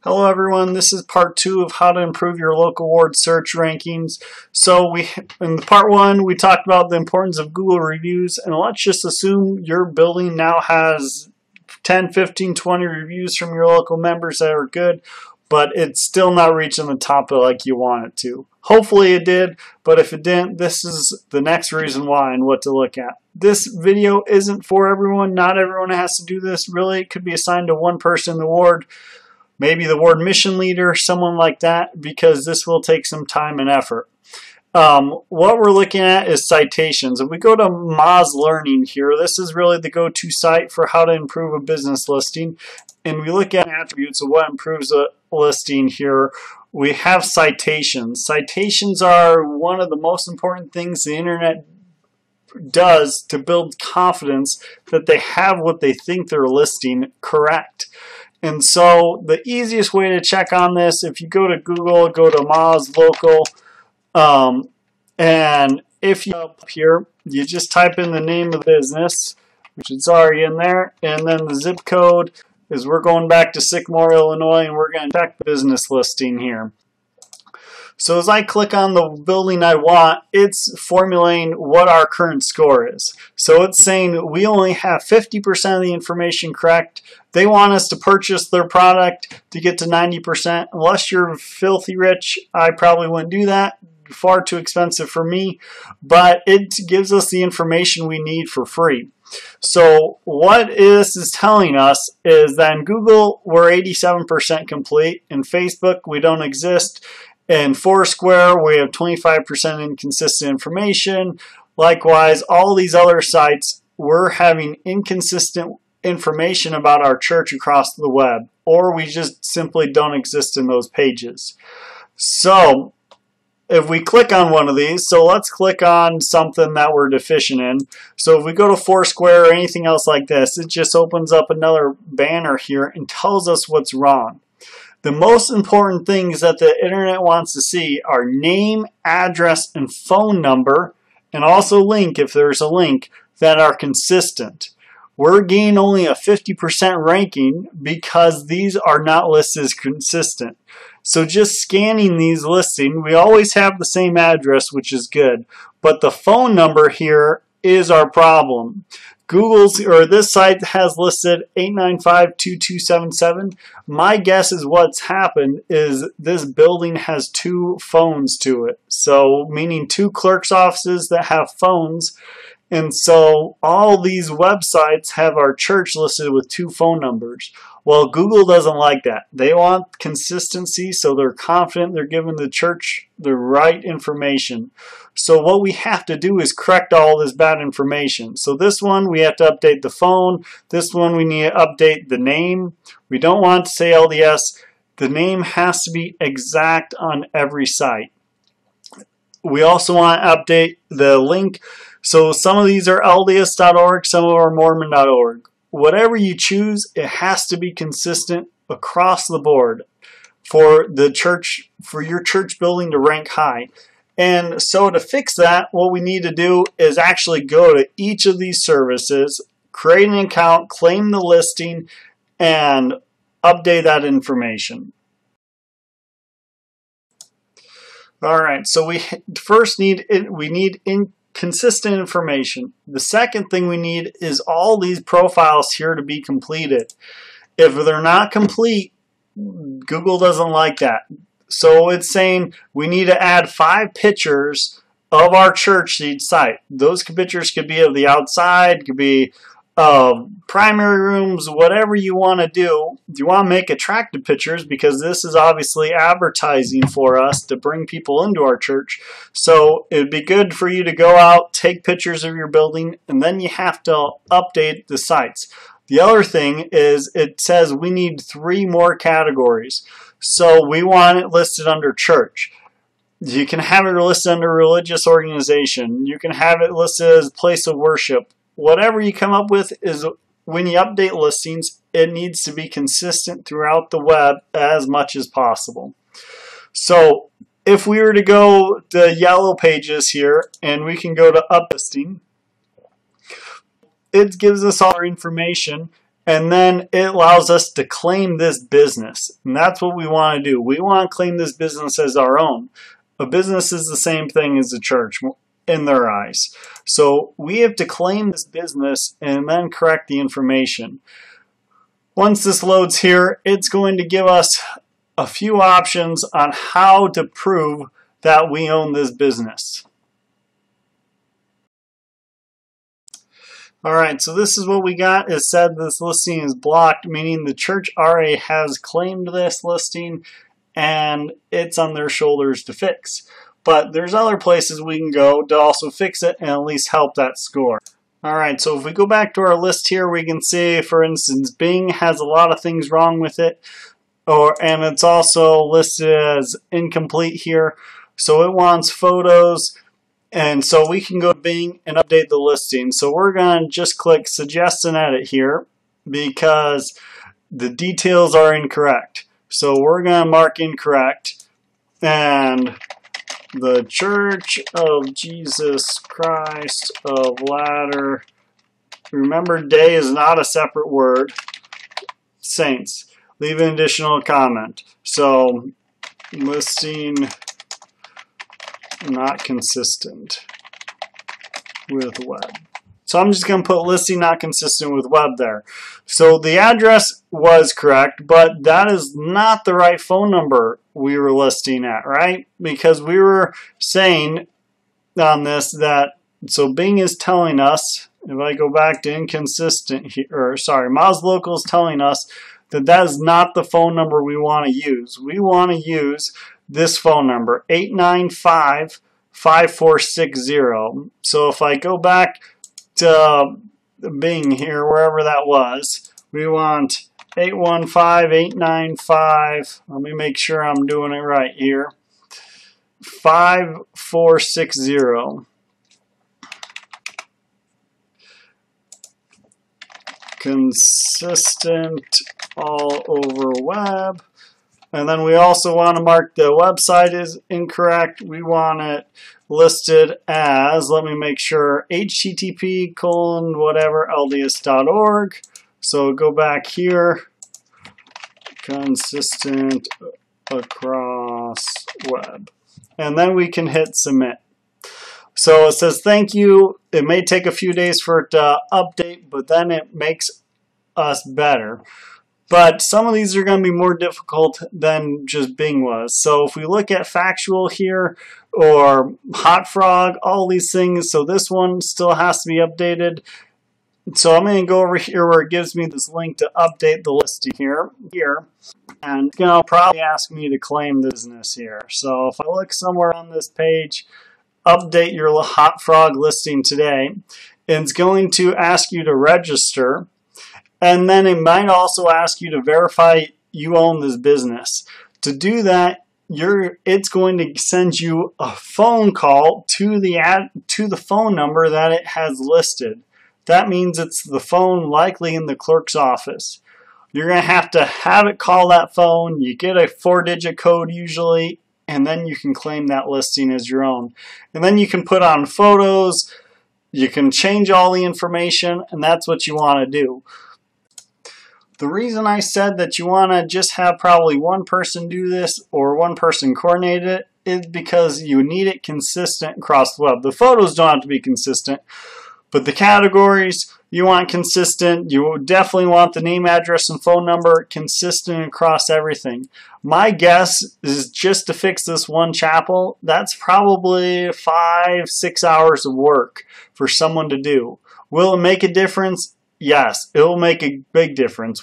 Hello everyone, this is part 2 of how to improve your local ward search rankings. So in part 1 we talked about the importance of Google reviews, and let's just assume your building now has 10, 15, 20 reviews from your local members that are good, but it's still not reaching the top like you want it to. Hopefully it did, but if it didn't, this is the next reason why and what to look at. This video isn't for everyone. Not everyone has to do this. Really, it could be assigned to one person in the ward. Maybe the ward mission leader, someone like that, because this will take some time and effort. What we're looking at is citations. If we go to Moz Learning here, this is really the go-to site for how to improve a business listing. And we look at attributes of what improves a listing here. We have citations. Citations are one of the most important things the internet does to build confidence that they have what they think they're listing correct. And so the easiest way to check on this, if you go to Google, go to Moz Local, and if you up here, you just type in the name of the business, which is already in there, and then the zip code is we're going back to Sycamore, Illinois, and we're going to check the business listing here. So as I click on the building I want, it's formulating what our current score is. So it's saying we only have 50% of the information correct. They want us to purchase their product to get to 90%. Unless you're filthy rich, I probably wouldn't do that. Far too expensive for me. But it gives us the information we need for free. So what this is telling us is that in Google, we're 87% complete. In Facebook, we don't exist. In Foursquare, we have 25% inconsistent information. Likewise, all these other sites, we're having inconsistent information about our church across the web, or we just simply don't exist in those pages. So if we click on one of these, so let's click on something that we're deficient in. So if we go to Foursquare or anything else like this, it just opens up another banner here and tells us what's wrong. The most important things that the internet wants to see are name, address, and phone number, and also link, if there's a link, that are consistent. We're getting only a 50% ranking because these are not listed as consistent. So just scanning these listings, we always have the same address, which is good, but the phone number here is our problem. This site has listed 895-2277. My guess is what's happened is this building has 2 phones to it. So meaning 2 clerk's offices that have phones. And so all these websites have our church listed with 2 phone numbers. Well, Google doesn't like that. They want consistency, so they're confident they're giving the church the right information. So what we have to do is correct all this bad information. So this one, we have to update the phone. This one, we need to update the name. We don't want to say LDS. The name has to be exact on every site. We also want to update the link. So some of these are LDS.org, some of them are Mormon.org. Whatever you choose, it has to be consistent across the board for the church, for your church building to rank high. And so to fix that, what we need to do is actually go to each of these services, create an account, claim the listing, and update that information. All right, so we first need consistent information. The second thing we need is all these profiles here to be completed. If they're not complete, Google doesn't like that. So it's saying we need to add 5 pictures of our church to each site. Those pictures could be of the outside, could be primary rooms, whatever you want to do. You want to make attractive pictures because this is obviously advertising for us to bring people into our church. So it would be good for you to go out, take pictures of your building, and then you have to update the sites. The other thing is it says we need 3 more categories. So we want it listed under church. You can have it listed under religious organization. You can have it listed as place of worship. Whatever you come up with is when you update listings, it needs to be consistent throughout the web as much as possible. So if we were to go to yellow pages here and we can go to up listing, it gives us all our information. And then it allows us to claim this business. And that's what we want to do. We want to claim this business as our own. A business is the same thing as a church in their eyes. So we have to claim this business and then correct the information. Once this loads here, it's going to give us a few options on how to prove that we own this business. Alright, so this is what we got. It said this listing is blocked, meaning the church RA has claimed this listing and it's on their shoulders to fix. But there's other places we can go to also fix it and at least help that score. Alright, so if we go back to our list here, we can see, for instance, Bing has a lot of things wrong with it, and it's also listed as incomplete here. So it wants photos. And so we can go to Bing and update the listing. So we're going to just click Suggest and Edit here because the details are incorrect. So we're going to mark incorrect. And the Church of Jesus Christ of Latter, remember day is not a separate word, Saints. Leave an additional comment. So listing not consistent with web. So I'm just going to put listing not consistent with web there. So the address was correct, but that is not the right phone number we were listing at, right? Because we were saying on this that, so Bing is telling us, if I go back to inconsistent here, or sorry, Moz Local is telling us that that is not the phone number we want to use. We want to use this phone number, 895-5460. So if I go back to Bing here, wherever that was, we want 815-895, let me make sure I'm doing it right here, 5460. Consistent all over web. And then we also want to mark the website is incorrect. We want it listed as, let me make sure, http:// LDS.org. So go back here, consistent across web. And then we can hit submit. So it says thank you. It may take a few days for it to update, but then it makes us better. But some of these are going to be more difficult than just Bing was. So if we look at Factual here or Hot Frog, all these things, so this one still has to be updated. So I'm going to go over here where it gives me this link to update the listing here. And it's going to probably ask me to claim the business here. So if I look somewhere on this page, update your Hot Frog listing today, it's going to ask you to register. And then it might also ask you to verify you own this business. To do that, it's going to send you a phone call to the phone number that it has listed. That means it's the phone likely in the clerk's office. You're going to have it call that phone. You get a 4-digit code usually, and then you can claim that listing as your own. And then you can put on photos, you can change all the information, and that's what you want to do. The reason I said that you want to just have probably one person do this or one person coordinate it is because you need it consistent across the web. The photos don't have to be consistent, but the categories you want consistent. You definitely want the name, address, and phone number consistent across everything. My guess is just to fix this one chapel, that's probably 5-6 hours of work for someone to do. Will it make a difference? Yes, it will make a big difference.